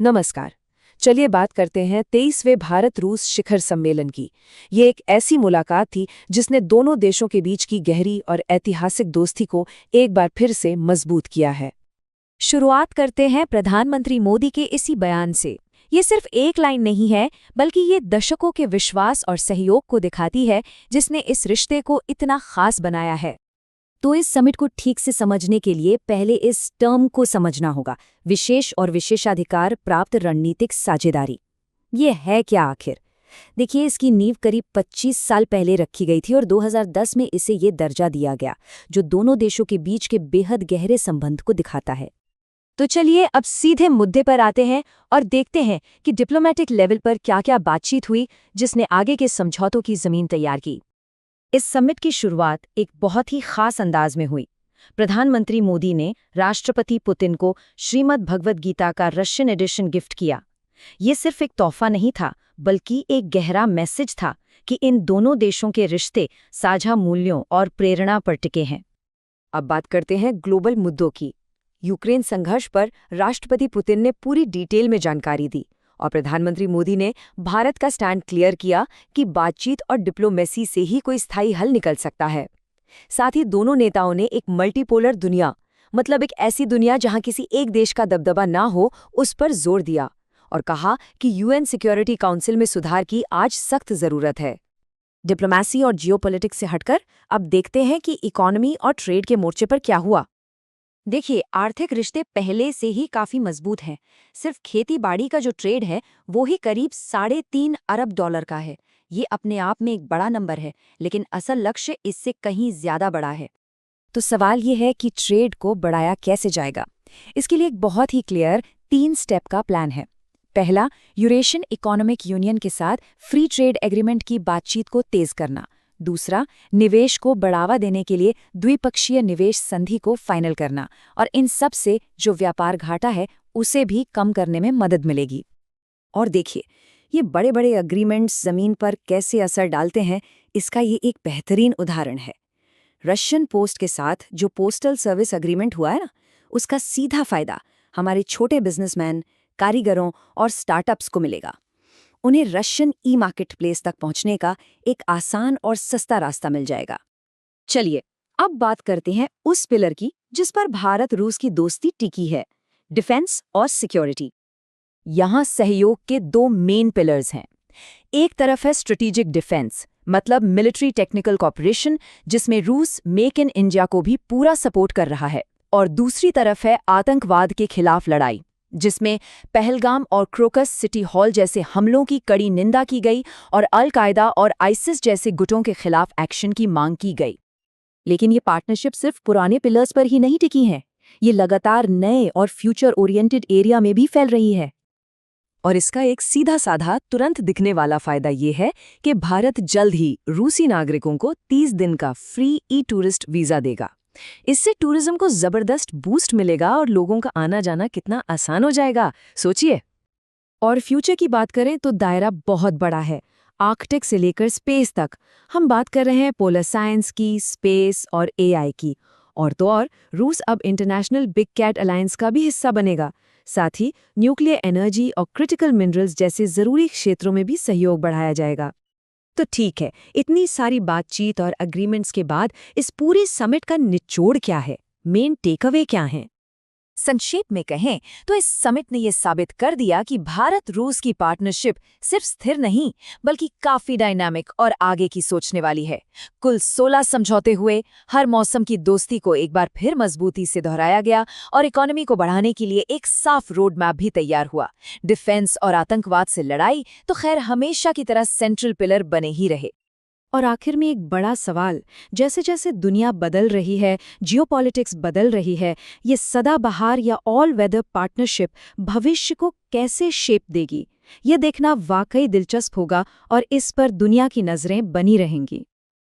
नमस्कार। चलिए बात करते हैं 23वें भारत रूस शिखर सम्मेलन की। ये एक ऐसी मुलाकात थी जिसने दोनों देशों के बीच की गहरी और ऐतिहासिक दोस्ती को एक बार फिर से मजबूत किया है। शुरुआत करते हैं प्रधानमंत्री मोदी के इसी बयान से। ये सिर्फ एक लाइन नहीं है, बल्कि ये दशकों के विश्वास और सहयोग को दिखाती है जिसने इस रिश्ते को इतना खास बनाया है। तो इस समिट को ठीक से समझने के लिए पहले इस टर्म को समझना होगा, विशेष और विशेषाधिकार प्राप्त रणनीतिक साझेदारी। ये है क्या आखिर? देखिए, इसकी नींव करीब 25 साल पहले रखी गई थी और 2010 में इसे ये दर्जा दिया गया, जो दोनों देशों के बीच के बेहद गहरे संबंध को दिखाता है। तो चलिए अब सीधे मुद्दे पर आते हैं और देखते हैं कि डिप्लोमेटिक लेवल पर क्या-क्या बातचीत हुई जिसने आगे के समझौतों की जमीन तैयार की। इस समिट की शुरुआत एक बहुत ही खास अंदाज में हुई। प्रधानमंत्री मोदी ने राष्ट्रपति पुतिन को श्रीमद् भगवद गीता का रशियन एडिशन गिफ्ट किया। ये सिर्फ एक तोहफा नहीं था, बल्कि एक गहरा मैसेज था कि इन दोनों देशों के रिश्ते साझा मूल्यों और प्रेरणा पर टिके हैं। अब बात करते हैं ग्लोबल मुद्दों की। यूक्रेन संघर्ष पर राष्ट्रपति पुतिन ने पूरी डिटेल में जानकारी दी और प्रधानमंत्री मोदी ने भारत का स्टैंड क्लियर किया कि बातचीत और डिप्लोमेसी से ही कोई स्थायी हल निकल सकता है। साथ ही दोनों नेताओं ने एक मल्टीपोलर दुनिया, मतलब एक ऐसी दुनिया जहां किसी एक देश का दबदबा ना हो, उस पर जोर दिया और कहा कि यूएन सिक्योरिटी काउंसिल में सुधार की आज सख्त जरूरत है। डिप्लोमेसी और जियोपॉलिटिक्स से हटकर अब देखते हैं कि इकोनॉमी और ट्रेड के मोर्चे पर क्या हुआ। देखिए, आर्थिक रिश्ते पहले से ही काफी मजबूत हैं। सिर्फ खेती बाड़ी का जो ट्रेड है वो ही करीब $3.5 अरब का है। ये अपने आप में एक बड़ा नंबर है, लेकिन असल लक्ष्य इससे कहीं ज्यादा बड़ा है। तो सवाल ये है कि ट्रेड को बढ़ाया कैसे जाएगा। इसके लिए एक बहुत ही क्लियर 3 स्टेप का प्लान है। पहला, यूरेशियन इकोनॉमिक यूनियन के साथ फ्री ट्रेड एग्रीमेंट की बातचीत को तेज करना। दूसरा, निवेश को बढ़ावा देने के लिए द्विपक्षीय निवेश संधि को फाइनल करना और इन सब से जो व्यापार घाटा है उसे भी कम करने में मदद मिलेगी। और देखिए, ये बड़े बड़े एग्रीमेंट्स जमीन पर कैसे असर डालते हैं, इसका ये एक बेहतरीन उदाहरण है। रशियन पोस्ट के साथ जो पोस्टल सर्विस एग्रीमेंट हुआ है ना, उसका सीधा फायदा हमारे छोटे बिजनेसमैन, कारीगरों और स्टार्टअप्स को मिलेगा। उन्हें रशियन ई मार्केट प्लेस तक पहुंचने का एक आसान और सस्ता रास्ता मिल जाएगा। चलिए अब बात करते हैं उस पिलर की जिस पर भारत रूस की दोस्ती टिकी है, डिफेंस और सिक्योरिटी। यहाँ सहयोग के 2 मेन पिलर्स हैं। एक तरफ है स्ट्रेटेजिक डिफेंस, मतलब मिलिट्री टेक्निकल कॉपरेशन, जिसमें रूस मेक इन इंडिया को भी पूरा सपोर्ट कर रहा है, और दूसरी तरफ है आतंकवाद के खिलाफ लड़ाई, जिसमें पहलगाम और क्रोकस सिटी हॉल जैसे हमलों की कड़ी निंदा की गई और अल कायदा और आइसिस जैसे गुटों के खिलाफ एक्शन की मांग की गई। लेकिन ये पार्टनरशिप सिर्फ पुराने पिलर्स पर ही नहीं टिकी है, ये लगातार नए और फ्यूचर ओरिएंटेड एरिया में भी फैल रही है। और इसका एक सीधा साधा तुरंत दिखने वाला फायदा ये है कि भारत जल्द ही रूसी नागरिकों को 30 दिन का फ्री ई टूरिस्ट वीजा देगा। इससे टूरिज्म को जबरदस्त बूस्ट मिलेगा और लोगों का आना जाना कितना आसान हो जाएगा, सोचिए। और फ्यूचर की बात करें तो दायरा बहुत बड़ा है, आर्कटिक से लेकर स्पेस तक। हम बात कर रहे हैं पोलर साइंस की, स्पेस और एआई की। और तो और रूस अब इंटरनेशनल बिग कैट अलायंस का भी हिस्सा बनेगा। साथ ही न्यूक्लियर एनर्जी और क्रिटिकल मिनरल्स जैसे जरूरी क्षेत्रों में भी सहयोग बढ़ाया जाएगा। तो ठीक है, इतनी सारी बातचीत और एग्रीमेंट्स के बाद इस पूरे समिट का निचोड़ क्या है, मेन टेकअवे क्या है? संक्षेप में कहें तो इस समिट ने ये साबित कर दिया कि भारत रूस की पार्टनरशिप सिर्फ स्थिर नहीं, बल्कि काफी डायनामिक और आगे की सोचने वाली है। कुल 16 समझौते हुए, हर मौसम की दोस्ती को एक बार फिर मजबूती से दोहराया गया और इकोनॉमी को बढ़ाने के लिए एक साफ रोड मैप भी तैयार हुआ। डिफेंस और आतंकवाद से लड़ाई तो खैर हमेशा की तरह सेंट्रल पिलर बने ही रहे। और आखिर में एक बड़ा सवाल, जैसे जैसे दुनिया बदल रही है, जियोपॉलिटिक्स बदल रही है, ये सदाबहार या ऑल वेदर पार्टनरशिप भविष्य को कैसे शेप देगी, ये देखना वाकई दिलचस्प होगा और इस पर दुनिया की नज़रें बनी रहेंगी।